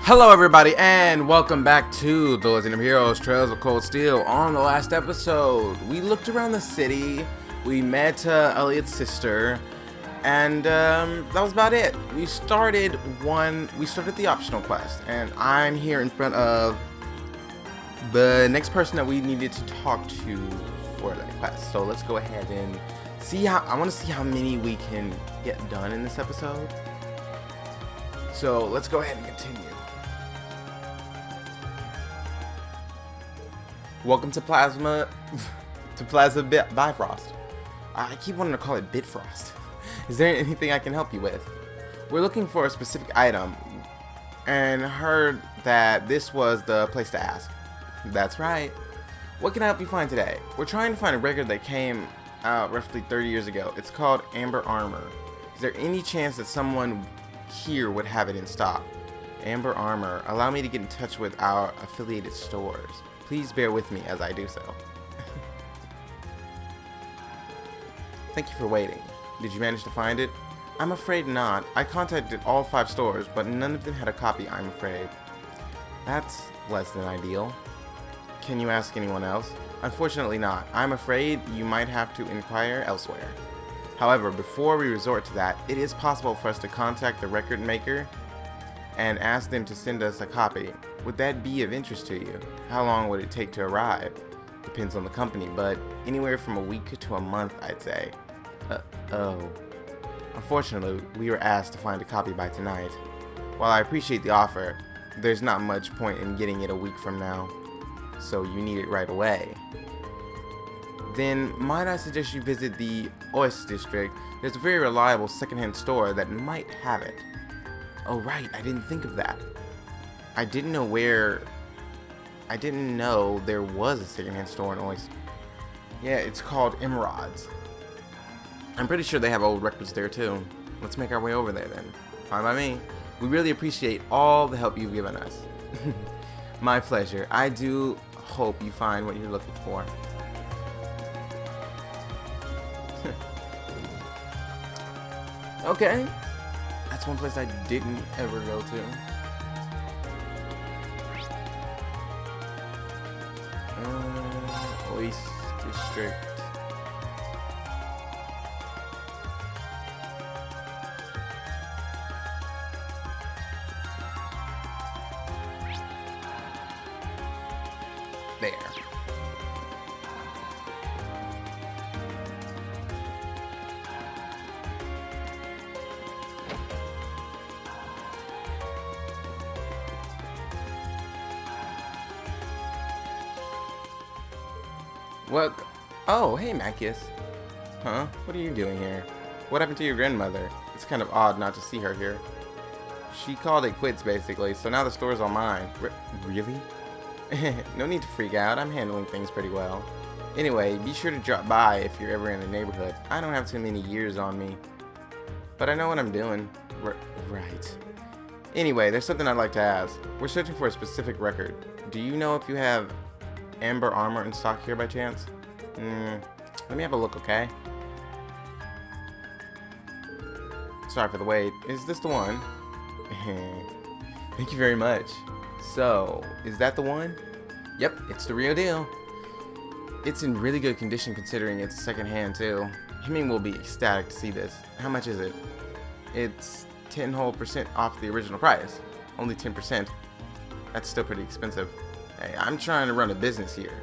Hello everybody and welcome back to The Legend of Heroes Trails of Cold Steel. On the last episode, we looked around the city, we met Elliot's sister, and that was about it. We started the optional quest, and I'm here in front of the next person that we needed to talk to for that quest. So let's go ahead and I want to see how many we can get done in this episode. So let's go ahead and continue. Welcome to Plaza Bifrost. I keep wanting to call it Bitfrost. Is there anything I can help you with? We're looking for a specific item and heard that this was the place to ask. That's right. What can I help you find today? We're trying to find a record that came out roughly 30 years ago. It's called Amber Armor. Is there any chance that someone here would have it in stock? Amber Armor. Allow me to get in touch with our affiliated stores. Please bear with me as I do so. Thank you for waiting. Did you manage to find it? I'm afraid not. I contacted all 5 stores, but none of them had a copy, I'm afraid. That's less than ideal. Can you ask anyone else? Unfortunately not. I'm afraid you might have to inquire elsewhere. However, before we resort to that, it is possible for us to contact the record maker and ask them to send us a copy. Would that be of interest to you? How long would it take to arrive? Depends on the company, but anywhere from a week to a month, I'd say. Oh. Unfortunately, we were asked to find a copy by tonight. While I appreciate the offer, there's not much point in getting it a week from now. So you need it right away. Then might I suggest you visit the Oist district? There's a very reliable secondhand store that might have it. Oh right, I didn't think of that. I didn't know there was a secondhand store in Oist. Yeah, it's called Emerald's. I'm pretty sure they have old records there too. Let's make our way over there then. Fine by me. We really appreciate all the help you've given us. My pleasure. I do hope you find what you're looking for. Okay. That's one place I didn't ever go to. Oist District. There. What? Oh, hey, Macius. Huh? What are you doing here? What happened to your grandmother? It's kind of odd not to see her here. She called it quits, basically, so now the store's all mine. Really? No need to freak out. I'm handling things pretty well. Anyway, be sure to drop by if you're ever in the neighborhood. I don't have too many years on me, but I know what I'm doing. Right. Anyway, there's something I'd like to ask. We're searching for a specific record. Do you know if you have Amber Armor in stock here by chance? Let me have a look, okay? Sorry for the wait. Is this the one? Thank you very much. So, is that the one? Yep, it's the real deal. It's in really good condition considering it's secondhand too. Hemming will be ecstatic to see this. How much is it? It's 10% off the original price. Only 10%. That's still pretty expensive. Hey, I'm trying to run a business here.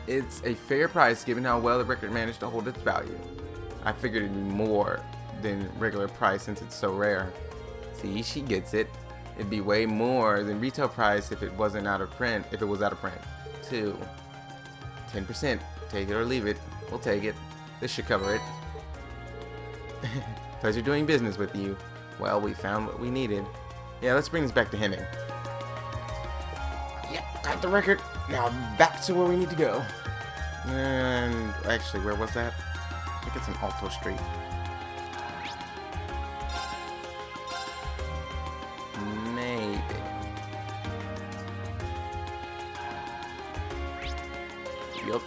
It's a fair price given how well the record managed to hold its value. I figured it'd be more than regular price since it's so rare. See, she gets it. It'd be way more than retail price if it wasn't out of print. 2. 10%. Take it or leave it. We'll take it. This should cover it. Pleasure doing business with you. Well, we found what we needed. Yeah, let's bring this back to Hemming. Yep, got the record. Now back to where we need to go. And actually, where was that? I think it's in Alto Street. Maybe. Yup.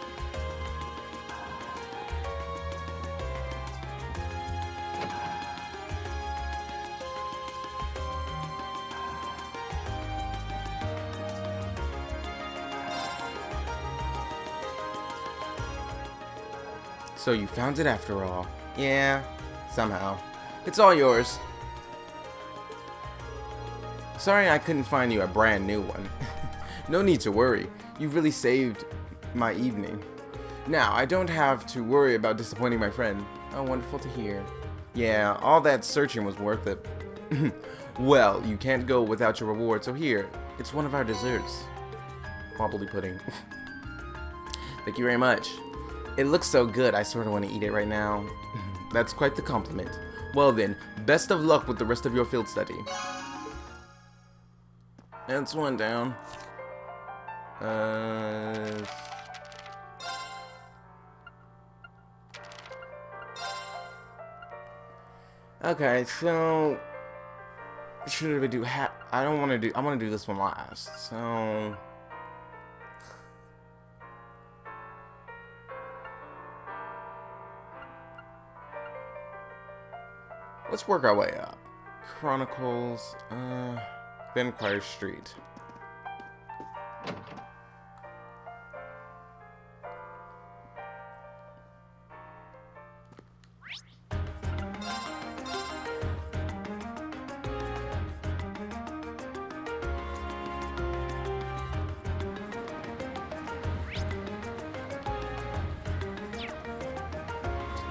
So you found it after all. Yeah, somehow. It's all yours. Sorry I couldn't find you a brand new one. No need to worry. You really saved my evening. Now, I don't have to worry about disappointing my friend. Oh, wonderful to hear. Yeah, all that searching was worth it. Well, you can't go without your reward, so here, it's one of our desserts. Wobbly pudding. Thank you very much. It looks so good, I sort of want to eat it right now. That's quite the compliment. Well then, best of luck with the rest of your field study. That's one down. Okay, so should we do I don't want to do. I want to do this one last. So let's work our way up. Chronicles, Benquire Street.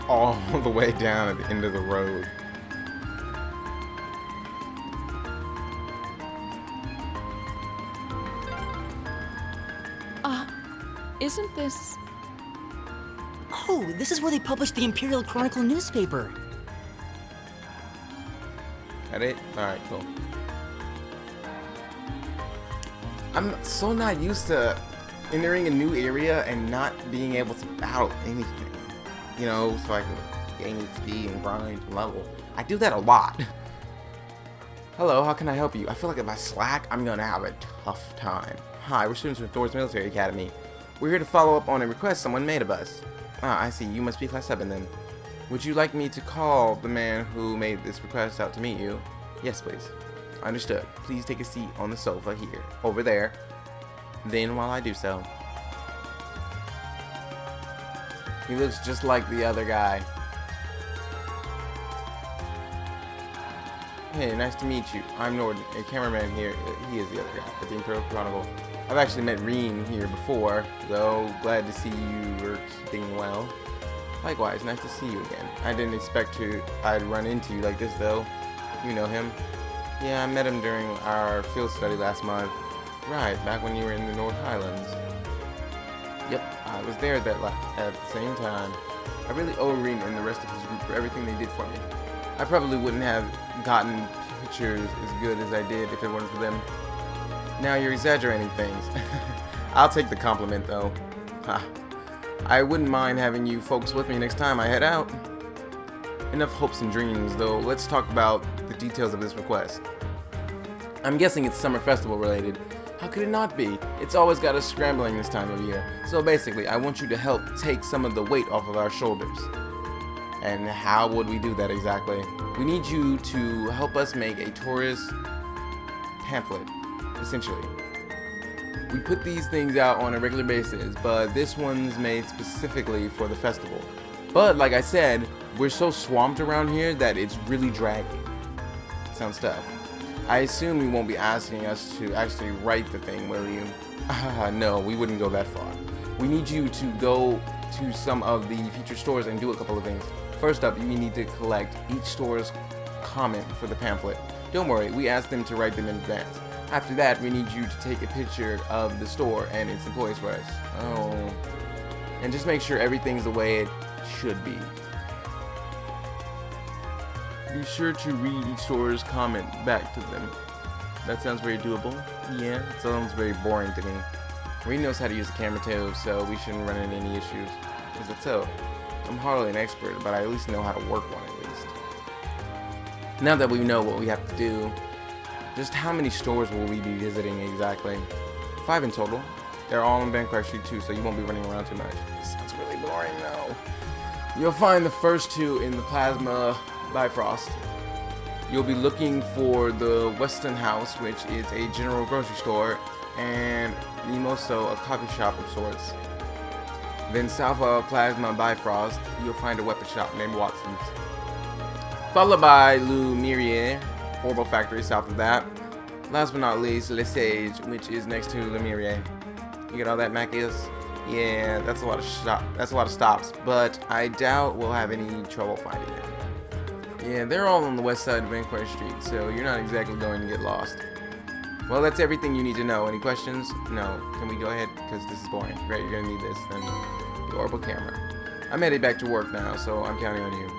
All the way down at the end of the road. Isn't this... Oh, this is where they published the Imperial Chronicle newspaper. That it? Alright, cool. I'm so not used to entering a new area and not being able to battle anything. You know, so I can gain XP and grind and level. I do that a lot. Hello, how can I help you? I feel like if I slack, I'm gonna have a tough time. Hi, we're students from Thor's Military Academy. We're here to follow up on a request someone made of us. Ah, I see. You must be Class 7 then. Would you like me to call the man who made this request out to meet you? Yes, please. Understood. Please take a seat on the sofa here, over there. Then while I do so. He looks just like the other guy. Hey, nice to meet you. I'm Norden, a cameraman here. He is the other guy at the Imperial Chronicle. I've actually met Reen here before, though glad to see you are keeping well. Likewise, nice to see you again. I didn't expect I'd run into you like this, though. You know him? Yeah, I met him during our field study last month. Right, back when you were in the North Highlands. Yep, I was there at the same time. I really owe Reen and the rest of his group for everything they did for me. I probably wouldn't have gotten pictures as good as I did if it weren't for them. Now you're exaggerating things. I'll take the compliment though. I wouldn't mind having you folks with me next time I head out. Enough hopes and dreams though. Let's talk about the details of this request. I'm guessing it's summer festival related. How could it not be? It's always got us scrambling this time of year. So basically, I want you to help take some of the weight off of our shoulders. And how would we do that exactly? We need you to help us make a tourist pamphlet. Essentially, we put these things out on a regular basis, but this one's made specifically for the festival. But like I said, we're so swamped around here that it's really dragging. Sounds tough. I assume you won't be asking us to actually write the thing, will you? No, we wouldn't go that far. We need you to go to some of the featured stores and do a couple of things. First up, you need to collect each store's comment for the pamphlet. Don't worry, we asked them to write them in advance. After that, we need you to take a picture of the store and its employees for us. Oh. And just make sure everything's the way it should be. Be sure to read each store's comment back to them. That sounds very doable. Yeah, it sounds very boring to me. Reed knows how to use the camera too, so we shouldn't run into any issues. Is it so? I'm hardly an expert, but I at least know how to work one at least. Now that we know what we have to do, just how many stores will we be visiting exactly? 5 in total. They're all in Benquire Street too, so you won't be running around too much. Sounds really boring though. You'll find the first 2 in the Plasma Bifrost. You'll be looking for the Weston House, which is a general grocery store, and Mimoso, a coffee shop of sorts. Then south of Plasma Bifrost, you'll find a weapon shop named Watson's. Followed by Lumiere, Orbital Factory south of that. Last but not least, Le Sage, which is next to Lumiere. You get all that, Mackius? Yeah, that's a lot of stops, but I doubt we'll have any trouble finding them. Yeah, they're all on the west side of Vancouver Street, so you're not exactly going to get lost. Well, that's everything you need to know. Any questions? No. Can we go ahead? Because this is boring. Right, you're gonna need this. Then the orbital camera. I'm headed back to work now, so I'm counting on you.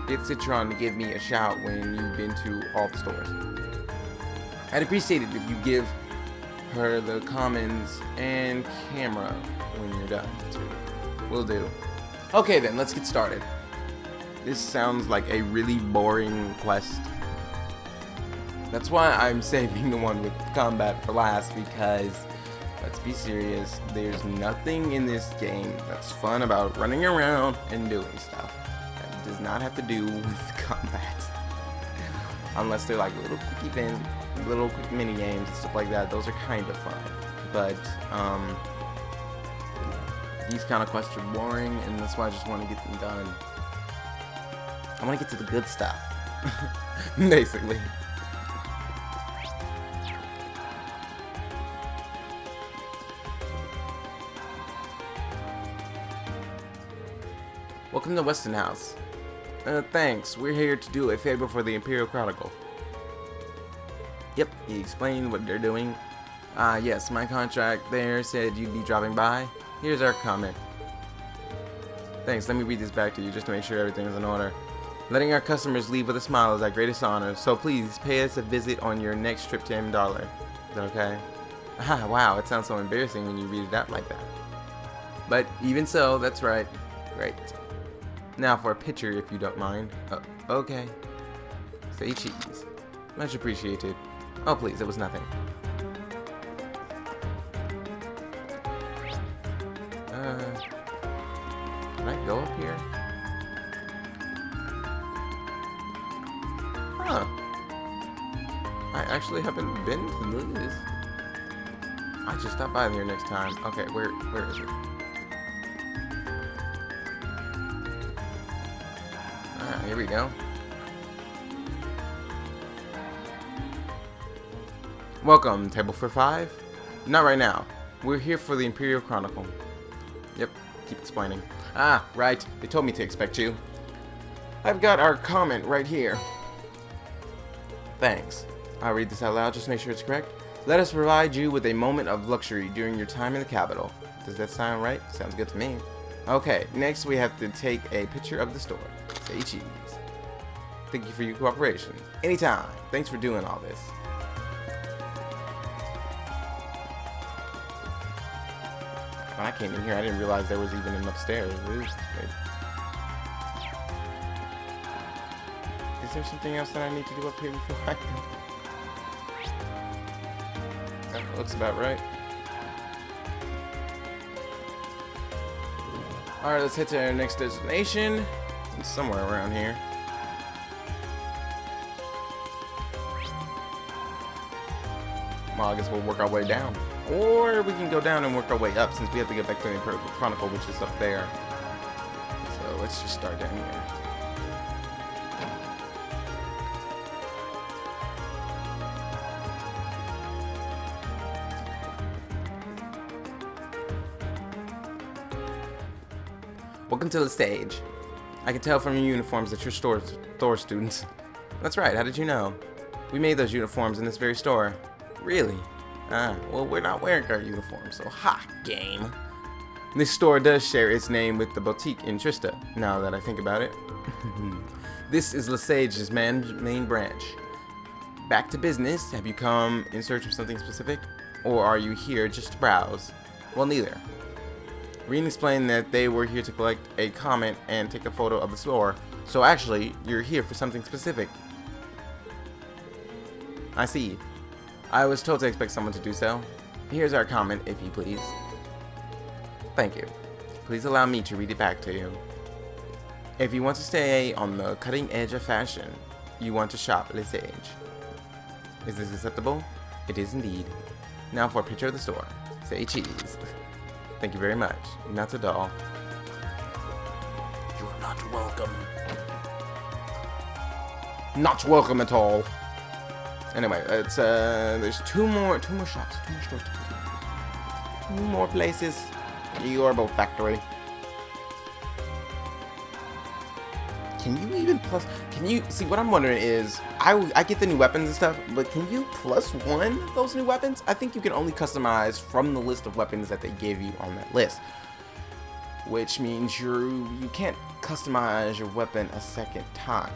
Get Citron to give me a shout when you've been to all the stores. I'd appreciate it if you give her the commons and camera when you're done, too. Will do. Okay then, let's get started. This sounds like a really boring quest. That's why I'm saving the one with combat for last, because, let's be serious, there's nothing in this game that's fun about running around and doing stuff. That does not have to do with combat. Unless they're like little quick mini games and stuff like that. Those are kind of fun. But, these kind of quests are boring, and that's why I just want to get them done. I want to get to the good stuff. Basically. Welcome to Weston House. Thanks. We're here to do a favor for the Imperial Chronicle. Yep, he explained what they're doing. Yes, my contract there said you'd be dropping by. Here's our comment. Thanks, let me read this back to you just to make sure everything is in order. Letting our customers leave with a smile is our greatest honor, so please pay us a visit on your next trip to M Dollar. Is that okay? Ah, wow, it sounds so embarrassing when you read it out like that. But even so, that's right. Great. Now for a picture, if you don't mind. Okay. Say cheese. Much appreciated. Oh, please, it was nothing. Can I go up here? Huh. I actually haven't been to this. I just stop by there next time. Okay, where is it? Here we go. Welcome, table for 5. Not right now. We're here for the Imperial Chronicle. Yep, keep explaining. Ah, right. They told me to expect you. I've got our comment right here. Thanks. I'll read this out loud just to make sure it's correct. Let us provide you with a moment of luxury during your time in the capital. Does that sound right? Sounds good to me. Okay, next we have to take a picture of the store. Say cheese. Thank you for your cooperation. Anytime. Thanks for doing all this. When I came in here, I didn't realize there was even an upstairs. Is there something else that I need to do up here before I go? That looks about right. Alright, let's head to our next destination. It's somewhere around here. Well, I guess we'll work our way down. Or we can go down and work our way up, since we have to get back to the Imperial Chronicle, which is up there. So let's just start down here. Welcome to the stage. I can tell from your uniforms that you're store students. That's right, how did you know? We made those uniforms in this very store. Really? Ah, well, we're not wearing our uniforms, so ha, game. This store does share its name with the boutique in Trista, now that I think about it. This is Lesage's main branch. Back to business, have you come in search of something specific? Or are you here just to browse? Well, neither. Reen explained that they were here to collect a comment and take a photo of the store, so actually, you're here for something specific. I see. I was told to expect someone to do so. Here's our comment, if you please. Thank you. Please allow me to read it back to you. If you want to stay on the cutting edge of fashion, you want to shop Le Sage. Is this acceptable? It is indeed. Now for a picture of the store. Say cheese. Thank you very much. Not at all. You're not welcome. Not welcome at all. Anyway, it's there's two more shops, 2 more stores to go. 2 more places. Yorbo Factory. Can you even plus? Can you see what I'm wondering is I get the new weapons and stuff, but can you +1 those new weapons? I think you can only customize from the list of weapons that they gave you on that list, which means you can't customize your weapon a second time.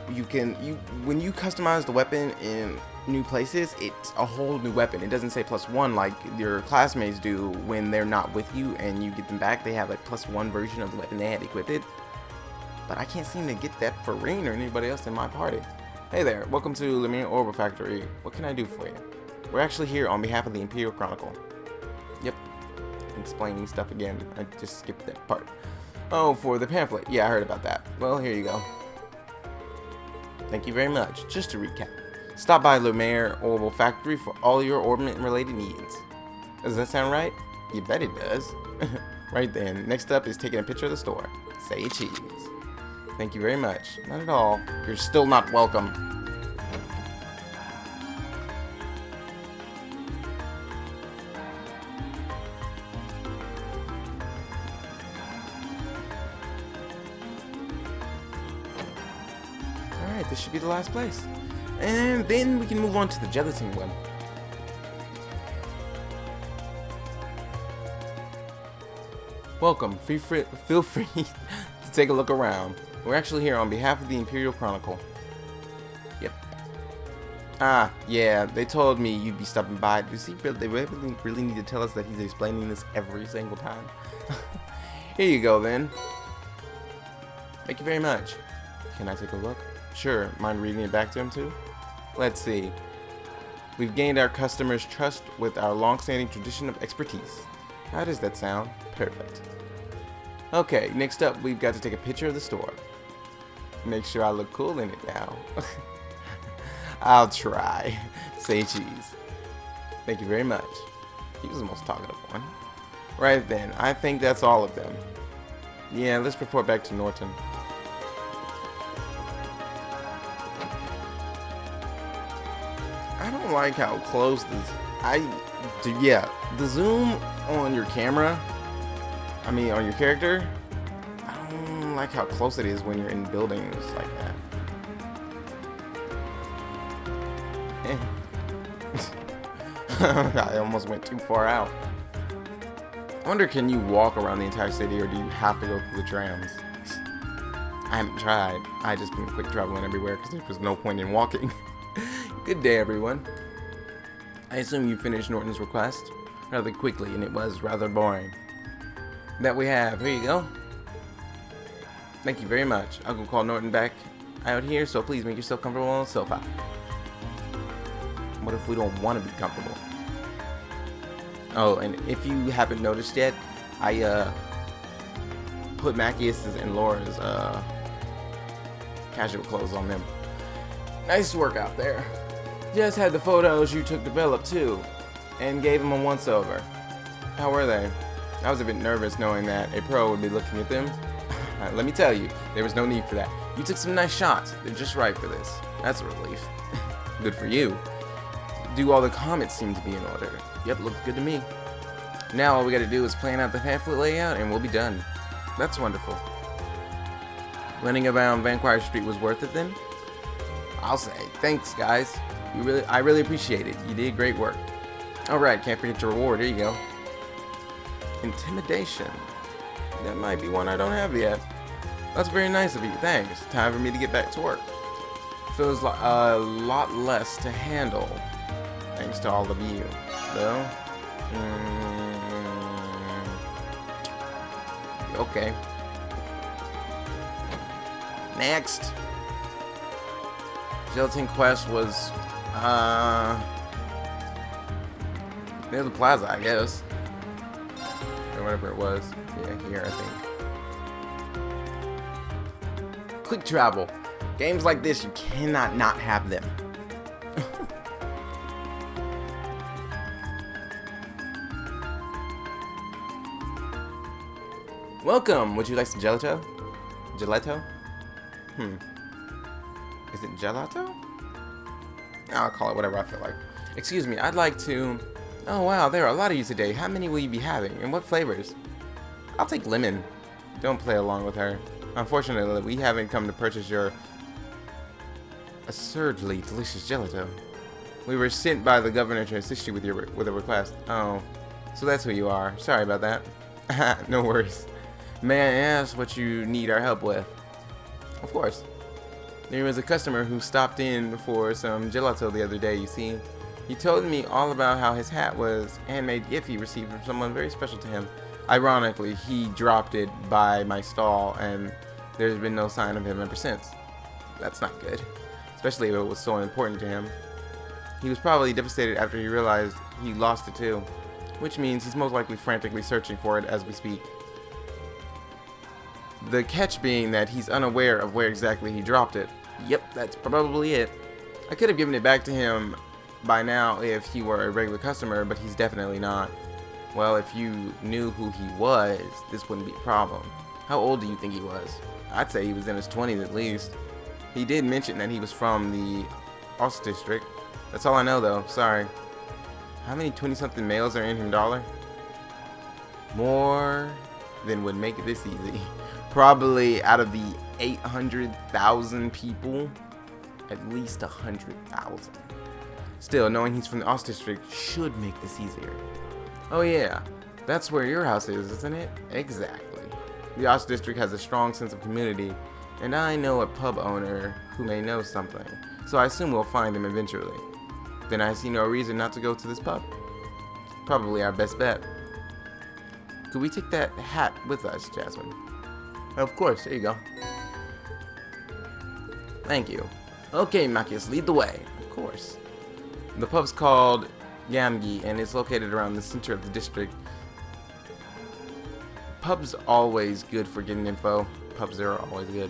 When you customize the weapon in new places, it's a whole new weapon. It doesn't say +1 like your classmates do when they're not with you and you get them back. They have a +1 version of the weapon they had equipped. But I can't seem to get that for Rean or anybody else in my party. Hey there, welcome to Lemire Orbital Factory. What can I do for you? We're actually here on behalf of the Imperial Chronicle. Yep, explaining stuff again. I just skipped that part. Oh, for the pamphlet. Yeah, I heard about that. Well, here you go. Thank you very much. Just to recap, stop by Lemire Orbital Factory for all your ornament-related needs. Does that sound right? You bet it does. Right then, next up is taking a picture of the store. Say cheese. Thank you very much. Not at all. You're still not welcome. Alright, this should be the last place. And then we can move on to the gelatin one. Welcome. Feel free to take a look around. We're actually here on behalf of the Imperial Chronicle. Yep. Ah, yeah, they told me you'd be stopping by. Do you see, they really need to tell us that he's explaining this every single time? Here you go, then. Thank you very much. Can I take a look? Sure. Mind reading it back to him, too? Let's see. We've gained our customers' trust with our long-standing tradition of expertise. How does that sound? Perfect. Okay, next up, we've got to take a picture of the store. Make sure I look cool in it now. I'll try. Say cheese. Thank you very much. He was the most talkative one. Right then, I think that's all of them. Yeah, let's report back to Norton. I don't like how close this... Yeah, the zoom on your camera, on your character, I don't like how close it is when you're in buildings like that. I almost went too far out. I wonder, can you walk around the entire city, or do you have to go through the trams? I haven't tried. I just been quick traveling everywhere because there was no point in walking. Good day, everyone. I assume you finished Norton's request rather quickly, and it was rather boring. That we have. Here you go. Thank you very much. I'll go call Norton back out here, so please make yourself comfortable on the sofa. What if we don't want to be comfortable? Oh, and if you haven't noticed yet, I put Macias's and Laura's casual clothes on them. Nice work out there. Just had the photos you took developed too, and gave them a once-over. How were they? I was a bit nervous knowing that a pro would be looking at them. Let me tell you, there was no need for that. You took some nice shots. They're just right for this. That's a relief. Good for you. Do all the comments seem to be in order? Yep, looks good to me. Now all we gotta do is plan out the pamphlet layout and we'll be done. That's wonderful. Running around Vanquire Street was worth it then? I'll say. Thanks, guys. I really appreciate it. You did great work. Alright, can't forget your reward. Here you go. Intimidation. That might be one I don't have yet. That's very nice of you. Thanks. Time for me to get back to work. Feels like a lot less to handle. Thanks to all of you. Though. Okay. Next. Gelatin Quest was near the plaza, I guess. Or whatever it was. Yeah, here I think. Quick travel. Games like this, you cannot not have them. Welcome! Would you like some gelato? Gelato? Is it gelato? I'll call it whatever I feel like. Excuse me, I'd like to... Oh wow, there are a lot of you today. How many will you be having? And what flavors? I'll take lemon. Don't play along with her. Unfortunately, we haven't come to purchase your absurdly delicious gelato. We were sent by the governor to assist you with a request. Oh, so that's who you are. Sorry about that. No worries. May I ask what you need our help with? Of course. There was a customer who stopped in for some gelato the other day, you see. He told me all about how his hat was a handmade gift he received from someone very special to him. Ironically, he dropped it by my stall, and there's been no sign of him ever since. That's not good, especially if it was so important to him. He was probably devastated after he realized he lost it too, which means he's most likely frantically searching for it as we speak. The catch being that he's unaware of where exactly he dropped it. Yep, that's probably it. I could have given it back to him by now if he were a regular customer, but he's definitely not. Well, if you knew who he was, this wouldn't be a problem. How old do you think he was? I'd say he was in his 20s at least. He did mention that he was from the Ost district. That's all I know though, sorry. How many 20-something males are in him, Dollar? More than would make this easy. Probably out of the 800,000 people, at least 100,000. Still, knowing he's from the Ost district should make this easier. Oh yeah, that's where your house is, isn't it? Exactly. The Ost district has a strong sense of community, and I know a pub owner who may know something, so I assume we'll find him eventually. Then I see no reason not to go to this pub. Probably our best bet. Could we take that hat with us, Jasmine? Of course, there you go. Thank you. Okay, Machias, lead the way. Of course. The pub's called Gamgi, and it's located around the center of the district. Pub's always good for getting info. Pubs are always good.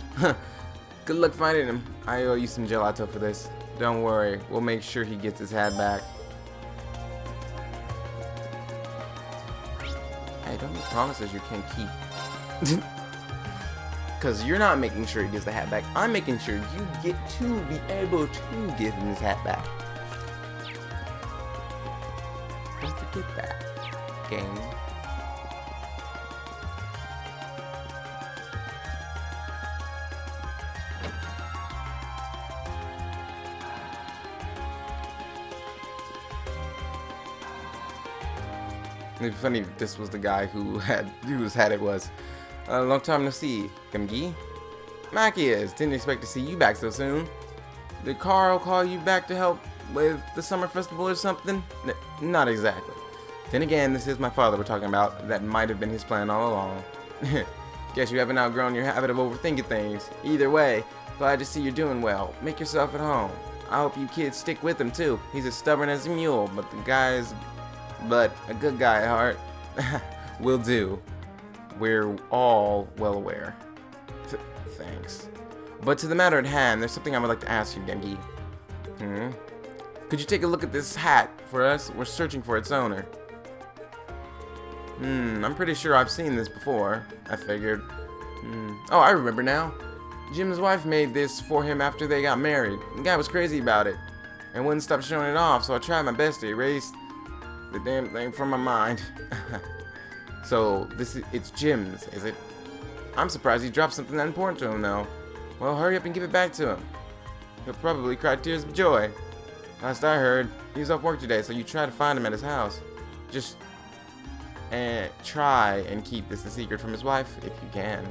Good luck finding him. I owe you some gelato for this. Don't worry, we'll make sure he gets his hat back. Hey, don't make promises you can't keep. Because you're not making sure he gets the hat back. I'm making sure you get to be able to give him his hat back. Don't forget that, game. It'd be funny if this was the guy whose hat it was. Long time no see, Gamgi. Machias, didn't expect to see you back so soon. Did Carl call you back to help with the summer festival or something? Not exactly. Then again, this is my father we're talking about. That might have been his plan all along. Guess you haven't outgrown your habit of overthinking things. Either way, glad to see you're doing well. Make yourself at home. I hope you kids stick with him too. He's as stubborn as a mule, but a good guy at heart. Will do. We're all well aware. Thanks. But to the matter at hand, there's something I would like to ask you, Gengi. Could you take a look at this hat for us? We're searching for its owner. I'm pretty sure I've seen this before. I figured. Oh, I remember now. Jim's wife made this for him after they got married. The guy was crazy about it and wouldn't stop showing it off, so I tried my best to erase the damn thing from my mind. So it's Jim's, is it? I'm surprised he dropped something that important to him though. Well, hurry up and give it back to him. He'll probably cry tears of joy. Last I heard, he was off work today, so you try to find him at his house. Just try and keep this a secret from his wife if you can.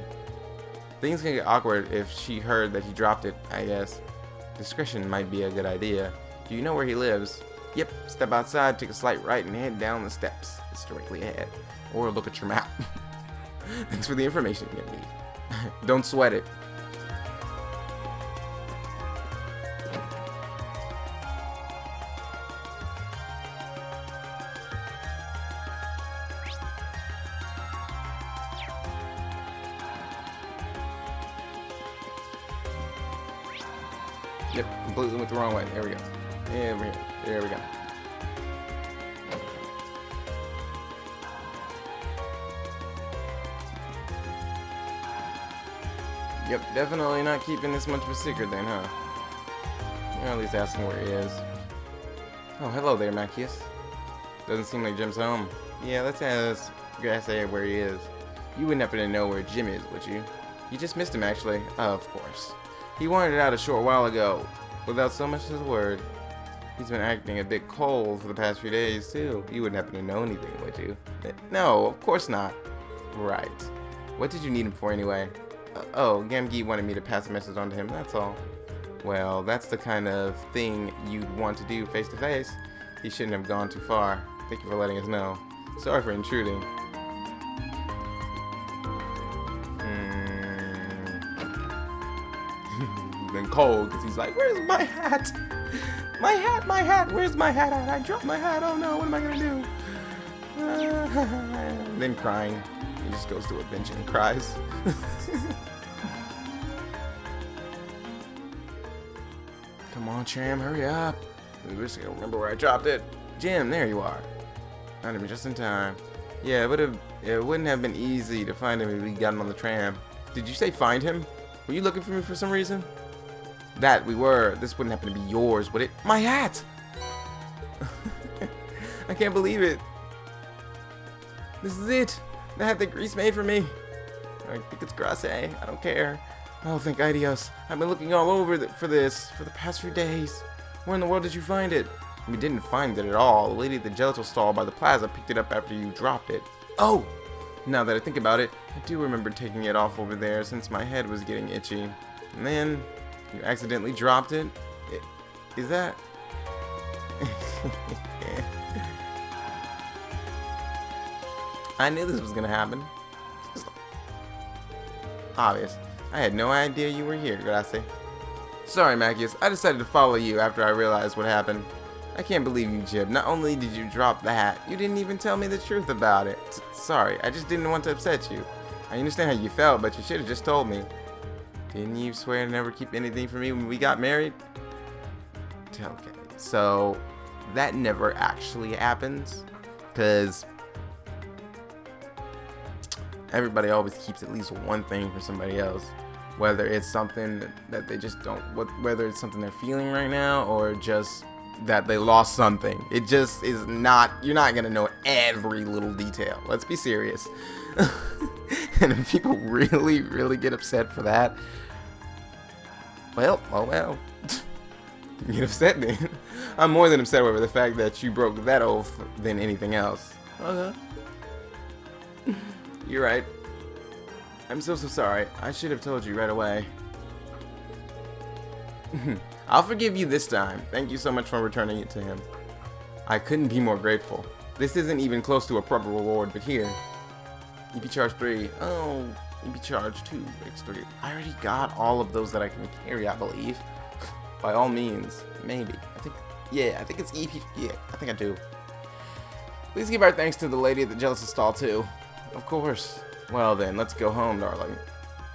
Things can get awkward if she heard that he dropped it, I guess. Discretion might be a good idea. Do you know where he lives? Yep, step outside, take a slight right, and head down the steps. It's directly ahead. Or look at your map. Thanks for the information, Gengi. Don't sweat it. Yep, completely went the wrong way. There we go. There we go. Yep, definitely not keeping this much of a secret then, huh? Or at least asking where he is. Oh, hello there, Macchius. Doesn't seem like Jim's home. Yeah, let's ask where he is. You wouldn't happen to know where Jim is, would you? You just missed him, actually. Of course. He wandered out a short while ago, without so much as a word. He's been acting a bit cold for the past few days, too. You wouldn't happen to know anything, would you? No, of course not. Right. What did you need him for, anyway? Oh, Gamgee wanted me to pass a message on to him, that's all. Well, that's the kind of thing you'd want to do face to face. He shouldn't have gone too far. Thank you for letting us know. Sorry for intruding. Been cold because he's like, where's my hat? My hat, my hat, where's my hat at? I dropped my hat, oh no, what am I gonna do? Then crying. He just goes to a bench and cries. Come on, Cham, hurry up. I wish I could remember where I dropped it. Jim, there you are. Found him just in time. Yeah, it wouldn't have been easy to find him if we got him on the tram. Did you say find him? Were you looking for me for some reason? That we were. This wouldn't happen to be yours, would it? My hat! I can't believe it. This is it. The hat that Grease made for me. I think it's Grasse. I don't care. Oh, thank Idios. I've been looking all over for this for the past few days. Where in the world did you find it? We didn't find it at all. The lady at the gelato stall by the plaza picked it up after you dropped it. Oh! Now that I think about it, I do remember taking it off over there since my head was getting itchy. And then you accidentally dropped it. Is that... I knew this was gonna happen. Obvious. I had no idea you were here, Gracie. Sorry, Macchius. I decided to follow you after I realized what happened. I can't believe you, Jib. Not only did you drop the hat, you didn't even tell me the truth about it. Sorry, I just didn't want to upset you. I understand how you felt, but you should have just told me. Didn't you swear to never keep anything from me when we got married? Okay, so that never actually happens, because everybody always keeps at least one thing from somebody else. Whether it's something that they just don't, whether it's something they're feeling right now, or just that they lost something. It just is not, you're not gonna know every little detail. Let's be serious. And if people really, really get upset for that, well, oh well. Get upset then. I'm more than upset over the fact that you broke that oath than anything else. Okay. You're right. I'm so sorry. I should have told you right away. I'll forgive you this time. Thank you so much for returning it to him. I couldn't be more grateful. This isn't even close to a proper reward, but here. EP charge 3. Oh, EP charge 2. X3. I already got all of those that I can carry, I believe. By all means. Maybe. I think it's EP. Yeah, I think I do. Please give our thanks to the lady at the Jealousy stall, too. Of course. Well then, let's go home, darling.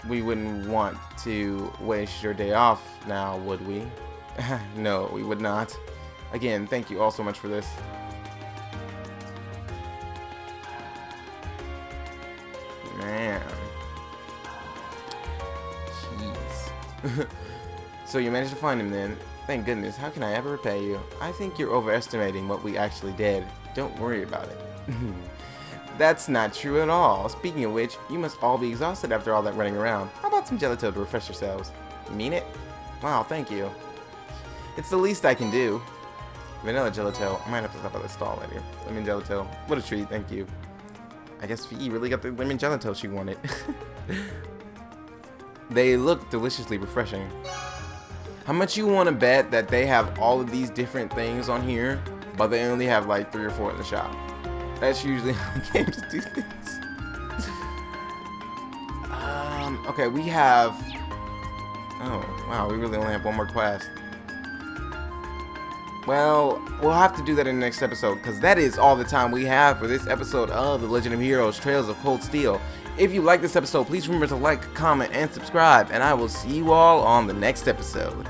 We wouldn't want to waste your day off now, would we? No, we would not. Again, thank you all so much for this. Man. Jeez. So you managed to find him then. Thank goodness. How can I ever repay you? I think you're overestimating what we actually did. Don't worry about it. That's not true at all. Speaking of which, you must all be exhausted after all that running around. How about some gelato to refresh yourselves? You mean it? Wow, thank you. It's the least I can do. Vanilla gelato. I might have to stop by the stall later. Lemon gelato. What a treat, thank you. I guess Fee really got the lemon gelato she wanted. They look deliciously refreshing. How much you want to bet that they have all of these different things on here, but they only have like 3 or 4 in the shop? That's usually how games do things. Okay, we have... Oh, wow, we really only have 1 more quest. Well, we'll have to do that in the next episode, because that is all the time we have for this episode of The Legend of Heroes Trails of Cold Steel. If you like this episode, please remember to like, comment, and subscribe, and I will see you all on the next episode.